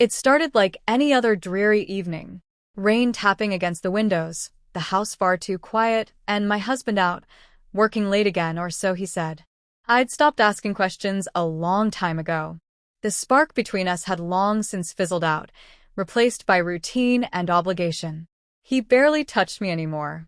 It started like any other dreary evening. Rain tapping against the windows, the house far too quiet, and my husband out, working late again, or so he said. I'd stopped asking questions a long time ago. The spark between us had long since fizzled out, replaced by routine and obligation. He barely touched me anymore.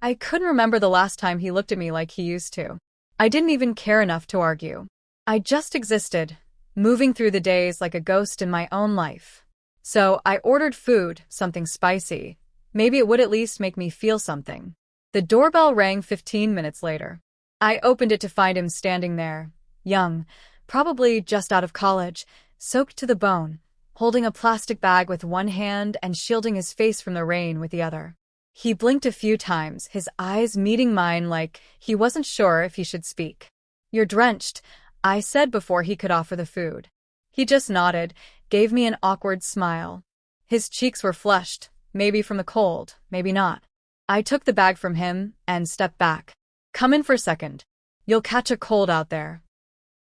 I couldn't remember the last time he looked at me like he used to. I didn't even care enough to argue. I just existed, moving through the days like a ghost in my own life. So I ordered food, something spicy. Maybe it would at least make me feel something. The doorbell rang 15 minutes later. I opened it to find him standing there, young, probably just out of college, soaked to the bone, holding a plastic bag with one hand and shielding his face from the rain with the other. He blinked a few times, his eyes meeting mine like he wasn't sure if he should speak. You're drenched, I said before he could offer the food. He just nodded, gave me an awkward smile. His cheeks were flushed, maybe from the cold, maybe not. I took the bag from him and stepped back. Come in for a second. You'll catch a cold out there.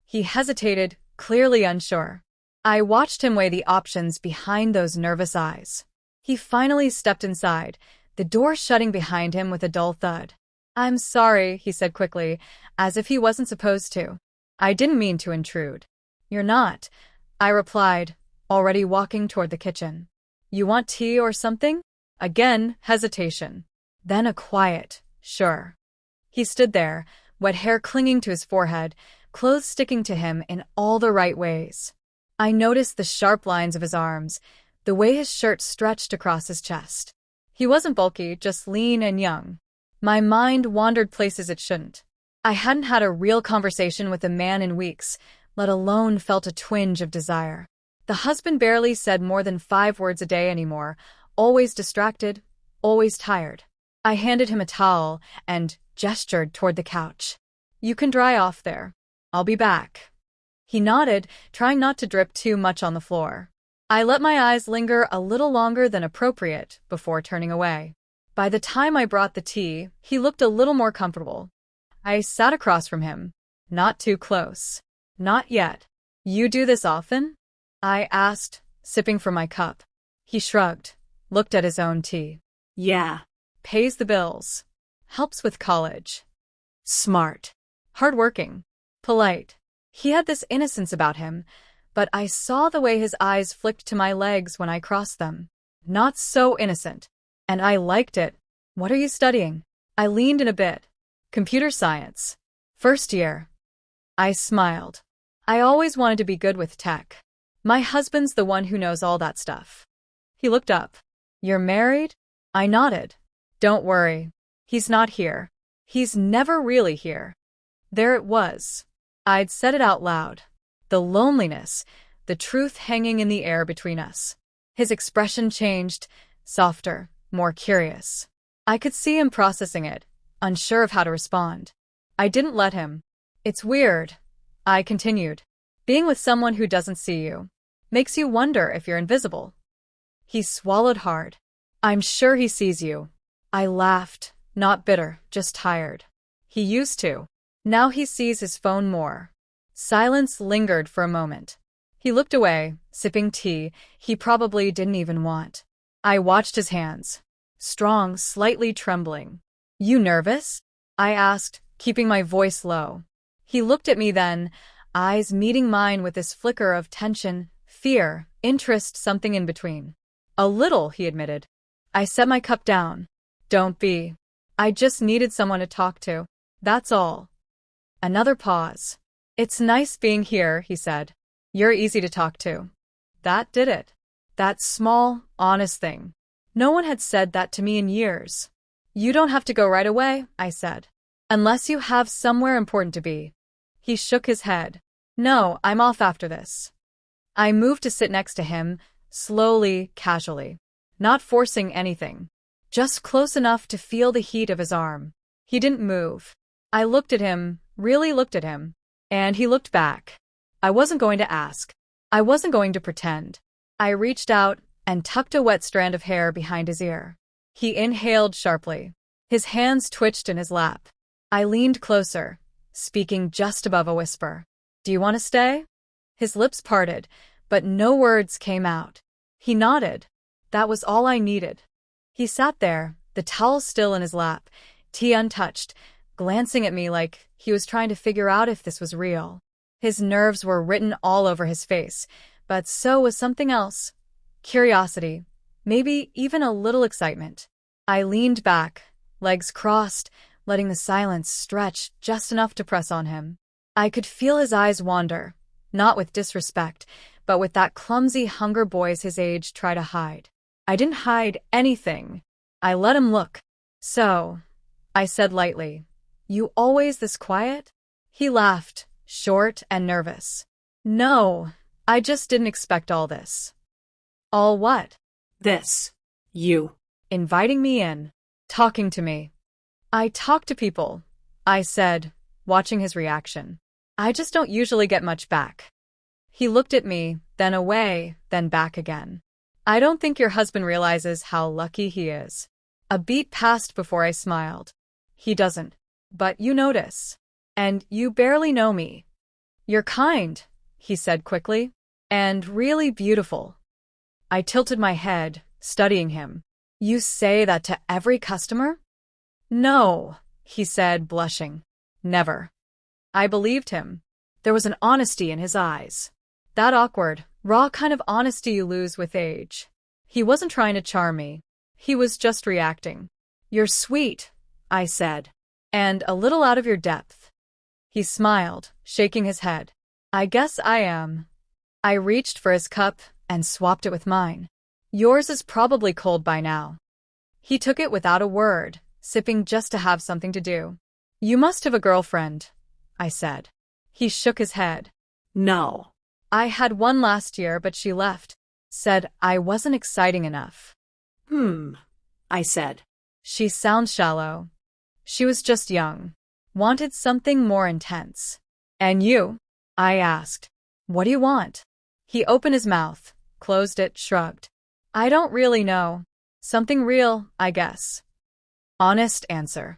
He hesitated, clearly unsure. I watched him weigh the options behind those nervous eyes. He finally stepped inside, the door shutting behind him with a dull thud. I'm sorry, he said quickly, as if he wasn't supposed to. I didn't mean to intrude. You're not, I replied, already walking toward the kitchen. You want tea or something? Again, hesitation. Then a quiet, sure. He stood there, wet hair clinging to his forehead, clothes sticking to him in all the right ways. I noticed the sharp lines of his arms, the way his shirt stretched across his chest. He wasn't bulky, just lean and young. My mind wandered places it shouldn't. I hadn't had a real conversation with a man in weeks, let alone felt a twinge of desire. The husband barely said more than 5 words a day anymore, always distracted, always tired. I handed him a towel and gestured toward the couch. You can dry off there. I'll be back. He nodded, trying not to drip too much on the floor. I let my eyes linger a little longer than appropriate before turning away. By the time I brought the tea, he looked a little more comfortable. I sat across from him. Not too close. Not yet. You do this often? I asked, sipping from my cup. He shrugged, looked at his own tea. Yeah. Pays the bills. Helps with college. Smart. Hardworking. Polite. He had this innocence about him, but I saw the way his eyes flicked to my legs when I crossed them. Not so innocent. And I liked it. What are you studying? I leaned in a bit. Computer science. First year. I smiled. I always wanted to be good with tech. My husband's the one who knows all that stuff. He looked up. You're married? I nodded. Don't worry. He's not here. He's never really here. There it was. I'd said it out loud. The loneliness, the truth hanging in the air between us. His expression changed, softer, more curious. I could see him processing it, unsure of how to respond. I didn't let him. It's weird, I continued. Being with someone who doesn't see you makes you wonder if you're invisible. He swallowed hard. I'm sure he sees you. I laughed, not bitter, just tired. He used to. Now he sees his phone more. Silence lingered for a moment. He looked away, sipping tea he probably didn't even want. I watched his hands. Strong, slightly trembling. You nervous? I asked, keeping my voice low. He looked at me then, eyes meeting mine with this flicker of tension, fear, interest, something in between. A little, he admitted. I set my cup down. Don't be. I just needed someone to talk to. That's all. Another pause. It's nice being here, he said. You're easy to talk to. That did it. That small, honest thing. No one had said that to me in years. You don't have to go right away, I said. Unless you have somewhere important to be. He shook his head. No, I'm off after this. I moved to sit next to him, slowly, casually. Not forcing anything. Just close enough to feel the heat of his arm. He didn't move. I looked at him, really looked at him. And he looked back. I wasn't going to ask. I wasn't going to pretend. I reached out and tucked a wet strand of hair behind his ear. He inhaled sharply. His hands twitched in his lap. I leaned closer, speaking just above a whisper. Do you want to stay? His lips parted, but no words came out. He nodded. That was all I needed. He sat there, the towel still in his lap, tea untouched, glancing at me like he was trying to figure out if this was real. His nerves were written all over his face, but so was something else. Curiosity, maybe even a little excitement. I leaned back, legs crossed, letting the silence stretch just enough to press on him. I could feel his eyes wander, not with disrespect, but with that clumsy hunger boys his age try to hide. I didn't hide anything. I let him look. So, I said lightly, you always this quiet? He laughed, short and nervous. No, I just didn't expect all this. All what? This. You. Inviting me in. Talking to me. I talk to people, I said, watching his reaction. I just don't usually get much back. He looked at me, then away, then back again. I don't think your husband realizes how lucky he is. A beat passed before I smiled. He doesn't. But you notice. And you barely know me. You're kind, he said quickly. And really beautiful. I tilted my head, studying him. You say that to every customer? No, he said, blushing. Never. I believed him. There was an honesty in his eyes. That awkward, raw kind of honesty you lose with age. He wasn't trying to charm me. He was just reacting. You're sweet, I said. And a little out of your depth. He smiled, shaking his head. I guess I am. I reached for his cup and swapped it with mine. Yours is probably cold by now. He took it without a word, sipping just to have something to do. You must have a girlfriend, I said. He shook his head. No. I had one last year, but she left. Said I wasn't exciting enough. I said. She sounds shallow. She was just young. Wanted something more intense. And you? I asked. What do you want? He opened his mouth, closed it, shrugged. I don't really know. Something real, I guess. Honest answer.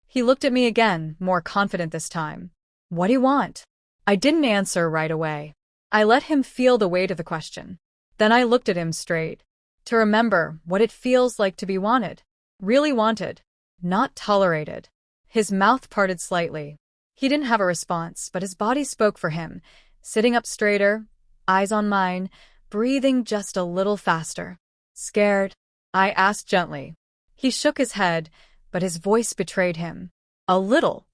He looked at me again, more confident this time. What do you want? I didn't answer right away. I let him feel the weight of the question. Then I looked at him straight. To remember what it feels like to be wanted. Really wanted. Not tolerated. His mouth parted slightly. He didn't have a response, but his body spoke for him, sitting up straighter, eyes on mine, breathing just a little faster. Scared? I asked gently. He shook his head, but his voice betrayed him. A little.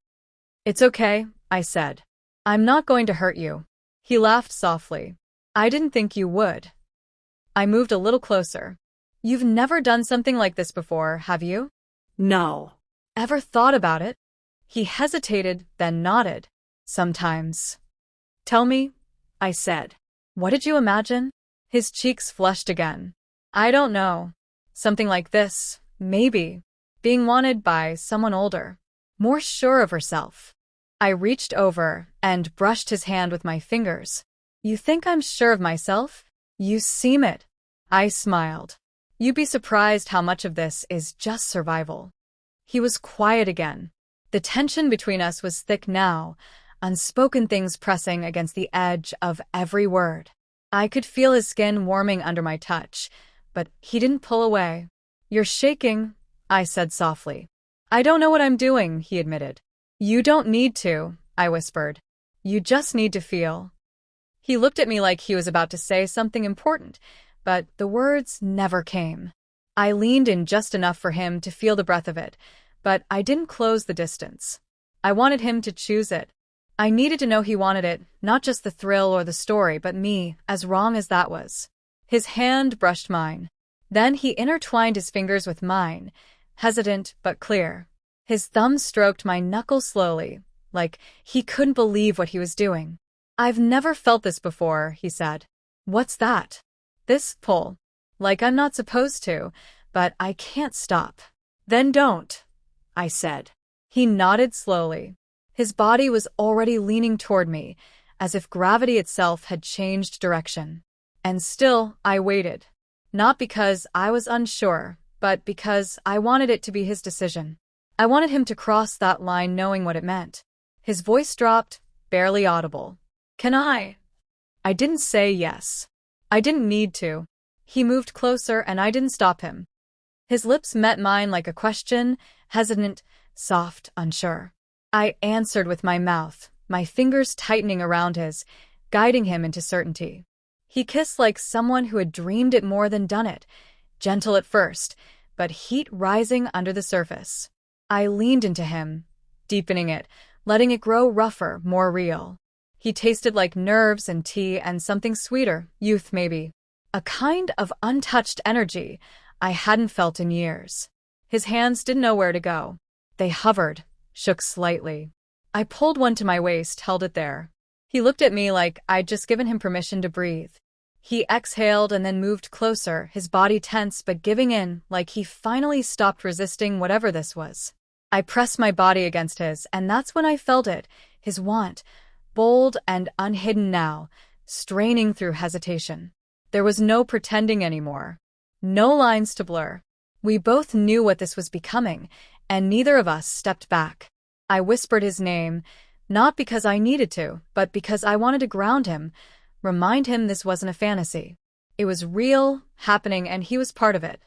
It's okay, I said. I'm not going to hurt you. He laughed softly. I didn't think you would. I moved a little closer. You've never done something like this before, have you? No. Ever thought about it? He hesitated, then nodded. Sometimes. Tell me, I said. What did you imagine? His cheeks flushed again. I don't know. Something like this, maybe. Being wanted by someone older. More sure of herself. I reached over and brushed his hand with my fingers. You think I'm sure of myself? You seem it. I smiled. You'd be surprised how much of this is just survival. He was quiet again. The tension between us was thick now, unspoken things pressing against the edge of every word. I could feel his skin warming under my touch, but he didn't pull away. You're shaking, I said softly. I don't know what I'm doing, he admitted. You don't need to, I whispered. You just need to feel. He looked at me like he was about to say something important, but the words never came. I leaned in just enough for him to feel the breath of it, but I didn't close the distance. I wanted him to choose it. I needed to know he wanted it, not just the thrill or the story, but me, as wrong as that was. His hand brushed mine. Then he intertwined his fingers with mine, hesitant but clear. His thumb stroked my knuckles slowly, like he couldn't believe what he was doing. I've never felt this before, he said. What's that? This pull. Like I'm not supposed to, but I can't stop. Then don't, I said. He nodded slowly. His body was already leaning toward me, as if gravity itself had changed direction. And still, I waited. Not because I was unsure, but because I wanted it to be his decision. I wanted him to cross that line knowing what it meant. His voice dropped, barely audible. Can I? I didn't say yes. I didn't need to. He moved closer and I didn't stop him. His lips met mine like a question, hesitant, soft, unsure. I answered with my mouth, my fingers tightening around his, guiding him into certainty. He kissed like someone who had dreamed it more than done it, gentle at first, but heat rising under the surface. I leaned into him, deepening it, letting it grow rougher, more real. He tasted like nerves and tea and something sweeter, youth maybe. A kind of untouched energy I hadn't felt in years. His hands didn't know where to go. They hovered, shook slightly. I pulled one to my waist, held it there. He looked at me like I'd just given him permission to breathe. He exhaled and then moved closer, his body tense but giving in, like he finally stopped resisting whatever this was. I pressed my body against his, and that's when I felt it, his want, bold and unhidden now, straining through hesitation. There was no pretending anymore. No lines to blur. We both knew what this was becoming, and neither of us stepped back. I whispered his name, not because I needed to, but because I wanted to ground him, remind him this wasn't a fantasy. It was real, happening, and he was part of it.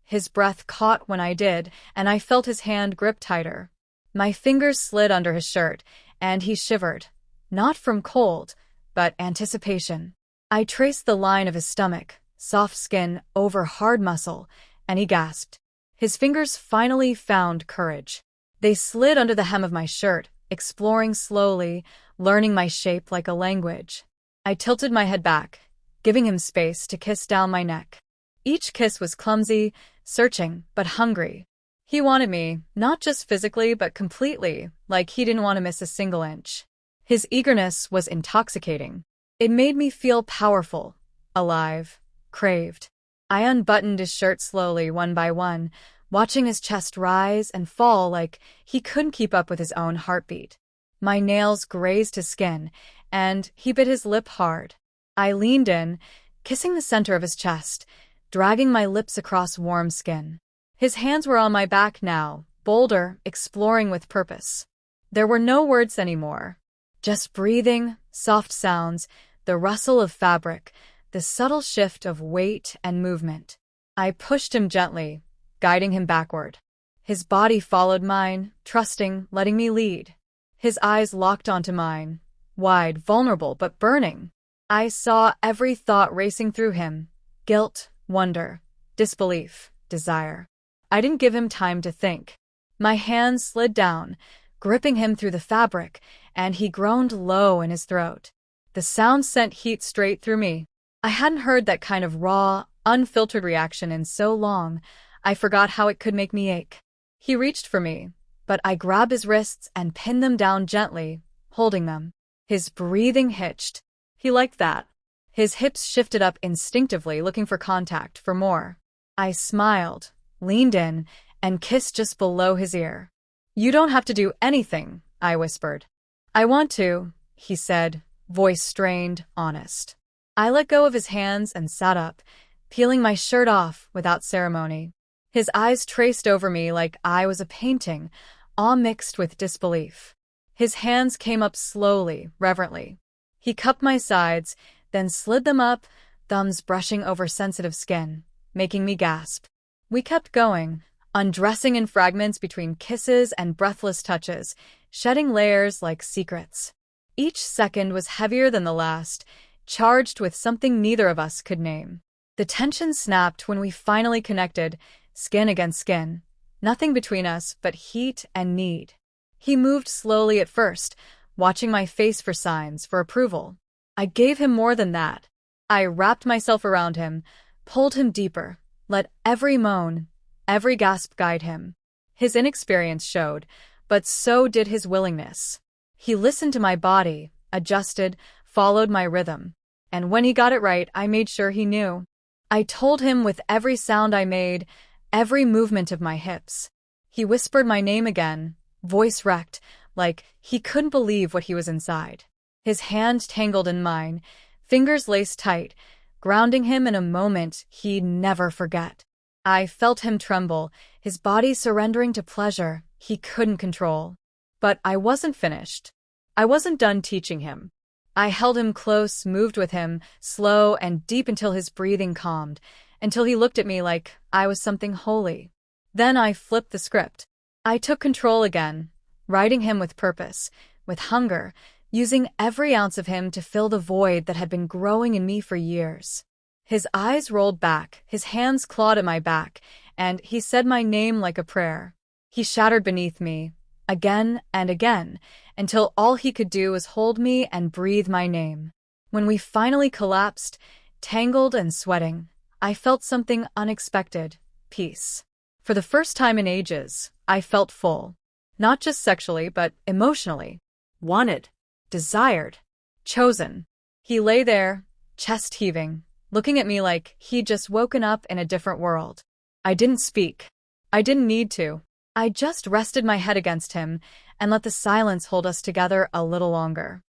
His breath caught when I did, and I felt his hand grip tighter. My fingers slid under his shirt, and he shivered. Not from cold, but anticipation. I traced the line of his stomach, soft skin over hard muscle, and he gasped. His fingers finally found courage. They slid under the hem of my shirt, exploring slowly, learning my shape like a language. I tilted my head back, giving him space to kiss down my neck. Each kiss was clumsy, searching, but hungry. He wanted me, not just physically but completely, like he didn't want to miss a single inch. His eagerness was intoxicating. It made me feel powerful, alive, craved. I unbuttoned his shirt slowly, one by one, watching his chest rise and fall like he couldn't keep up with his own heartbeat. My nails grazed his skin, and he bit his lip hard. I leaned in, kissing the center of his chest, dragging my lips across warm skin. His hands were on my back now, bolder, exploring with purpose. There were no words anymore. Just breathing, soft sounds, the rustle of fabric, the subtle shift of weight and movement. I pushed him gently, guiding him backward. His body followed mine, trusting, letting me lead. His eyes locked onto mine, wide, vulnerable, but burning. I saw every thought racing through him. Guilt, wonder, disbelief, desire. I didn't give him time to think. My hands slid down, gripping him through the fabric, and he groaned low in his throat. The sound sent heat straight through me. I hadn't heard that kind of raw, unfiltered reaction in so long, I forgot how it could make me ache. He reached for me, but I grabbed his wrists and pinned them down gently, holding them. His breathing hitched. He liked that. His hips shifted up instinctively, looking for contact, for more. I smiled, leaned in, and kissed just below his ear. "You don't have to do anything," I whispered. "I want to," he said, voice strained, honest. I let go of his hands and sat up, peeling my shirt off without ceremony. His eyes traced over me like I was a painting, awe mixed with disbelief. His hands came up slowly, reverently. He cupped my sides, then slid them up, thumbs brushing over sensitive skin, making me gasp. We kept going, undressing in fragments between kisses and breathless touches, shedding layers like secrets. Each second was heavier than the last, charged with something neither of us could name. The tension snapped when we finally connected, skin against skin. Nothing between us but heat and need. He moved slowly at first, watching my face for signs, for approval. I gave him more than that. I wrapped myself around him, pulled him deeper, let every moan, every gasp guide him. His inexperience showed, but so did his willingness. He listened to my body, adjusted, followed my rhythm. And when he got it right, I made sure he knew. I told him with every sound I made, every movement of my hips. He whispered my name again, voice wrecked, like he couldn't believe what he was inside. His hand tangled in mine, fingers laced tight, grounding him in a moment he'd never forget. I felt him tremble, his body surrendering to pleasure he couldn't control. But I wasn't finished. I wasn't done teaching him. I held him close, moved with him, slow and deep until his breathing calmed, until he looked at me like I was something holy. Then I flipped the script. I took control again, writing him with purpose, with hunger, using every ounce of him to fill the void that had been growing in me for years. His eyes rolled back, his hands clawed at my back, and he said my name like a prayer. He shattered beneath me, again and again, until all he could do was hold me and breathe my name. When we finally collapsed, tangled and sweating, I felt something unexpected: peace. For the first time in ages, I felt full. Not just sexually, but emotionally. Wanted. Desired. Chosen. He lay there, chest heaving, looking at me like he'd just woken up in a different world. I didn't speak. I didn't need to. I just rested my head against him and let the silence hold us together a little longer.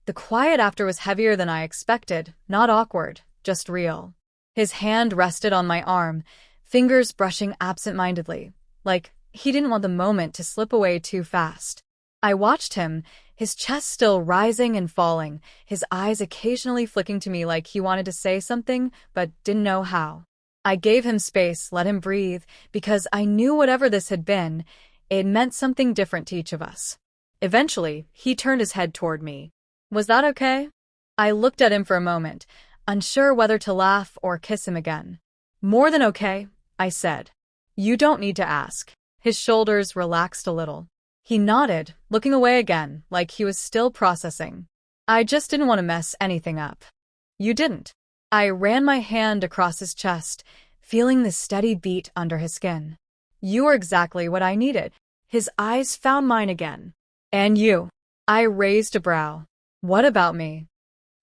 The quiet after was heavier than I expected, not awkward, just real. His hand rested on my arm, fingers brushing absent-mindedly, like he didn't want the moment to slip away too fast. I watched him, his chest still rising and falling, his eyes occasionally flicking to me like he wanted to say something but didn't know how. I gave him space, let him breathe, because I knew whatever this had been, it meant something different to each of us. Eventually, he turned his head toward me. Was that okay? I looked at him for a moment, unsure whether to laugh or kiss him again. More than okay, I said. You don't need to ask. His shoulders relaxed a little. He nodded, looking away again, like he was still processing. I just didn't want to mess anything up. You didn't. I ran my hand across his chest, feeling the steady beat under his skin. You were exactly what I needed. His eyes found mine again. And you. I raised a brow. What about me?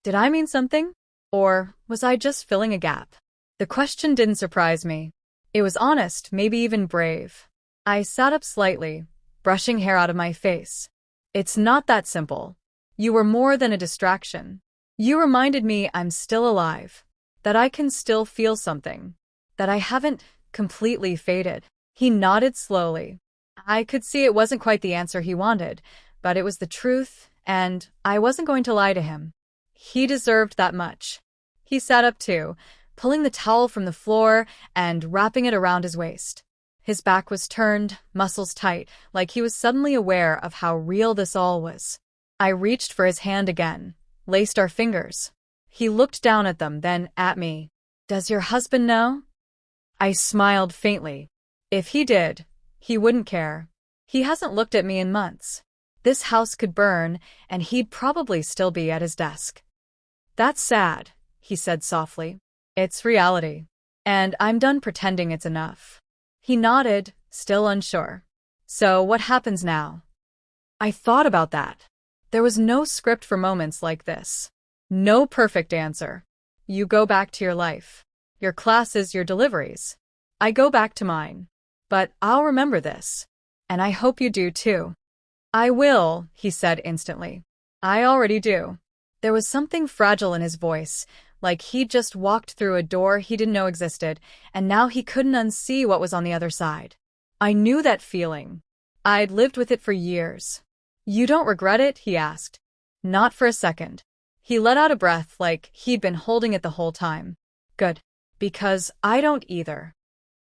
Did I mean something? Or was I just filling a gap? The question didn't surprise me. It was honest, maybe even brave. I sat up slightly, brushing hair out of my face. It's not that simple. You were more than a distraction. You reminded me I'm still alive, that I can still feel something, that I haven't completely faded. He nodded slowly. I could see it wasn't quite the answer he wanted, but it was the truth, and I wasn't going to lie to him. He deserved that much. He sat up too, pulling the towel from the floor and wrapping it around his waist. His back was turned, muscles tight, like he was suddenly aware of how real this all was. I reached for his hand again, laced our fingers. He looked down at them, then at me. Does your husband know? I smiled faintly. If he did, he wouldn't care. He hasn't looked at me in months. This house could burn, and he'd probably still be at his desk. That's sad, he said softly. It's reality. And I'm done pretending it's enough. He nodded, still unsure. So what happens now? I thought about that. There was no script for moments like this. No perfect answer. You go back to your life. Your classes, your deliveries. I go back to mine. But I'll remember this. And I hope you do too. I will, he said instantly. I already do. There was something fragile in his voice, like he'd just walked through a door he didn't know existed, and now he couldn't unsee what was on the other side. I knew that feeling. I'd lived with it for years. You don't regret it? He asked. Not for a second. He let out a breath like he'd been holding it the whole time. Good. Because I don't either.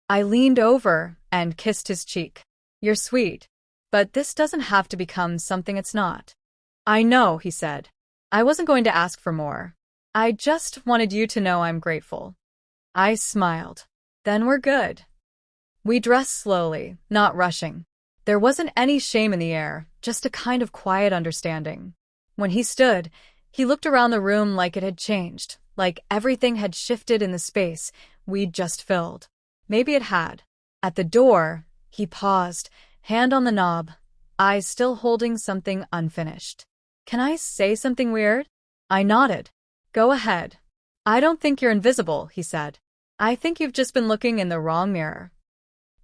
I leaned over and kissed his cheek. You're sweet. But this doesn't have to become something it's not. I know, he said. I wasn't going to ask for more. I just wanted you to know I'm grateful. I smiled. Then we're good. We dressed slowly, not rushing. There wasn't any shame in the air, just a kind of quiet understanding. When he stood, he looked around the room like it had changed, like everything had shifted in the space we'd just filled. Maybe it had. At the door, he paused, hand on the knob, eyes still holding something unfinished. Can I say something weird? I nodded. Go ahead. I don't think you're invisible, he said. I think you've just been looking in the wrong mirror.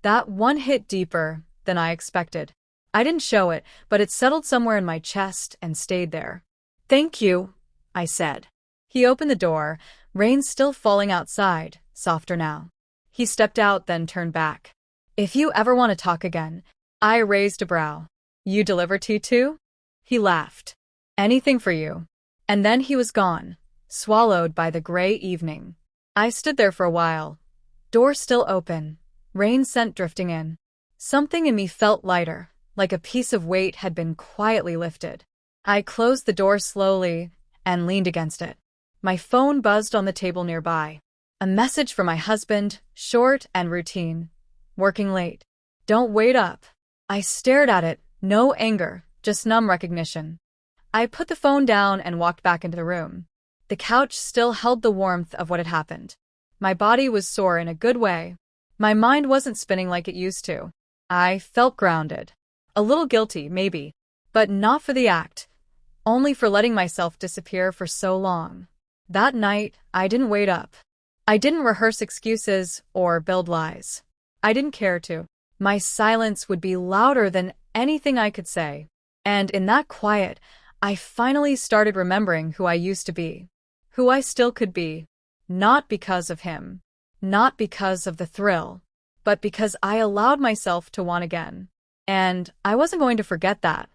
That one hit deeper than I expected. I didn't show it, but it settled somewhere in my chest and stayed there. Thank you, I said. He opened the door, rain still falling outside, softer now. He stepped out, then turned back. If you ever want to talk again, I raised a brow. You deliver tea too? He laughed. Anything for you. And then he was gone, swallowed by the gray evening. I stood there for a while, Door still open. Rain scent drifting in. Something in me felt lighter, like a piece of weight had been quietly lifted. I closed the door slowly and leaned against it. My phone buzzed on the table nearby. A message from my husband, short and routine. Working late. Don't wait up. I stared at it, no anger, just numb recognition. I put the phone down and walked back into the room. The couch still held the warmth of what had happened. My body was sore in a good way. My mind wasn't spinning like it used to. I felt grounded. A little guilty, maybe, but not for the act, only for letting myself disappear for so long. That night, I didn't wait up. I didn't rehearse excuses or build lies. I didn't care to. My silence would be louder than anything I could say. And in that quiet, I finally started remembering who I used to be. Who I still could be. Not because of him. Not because of the thrill. But because I allowed myself to want again. And I wasn't going to forget that.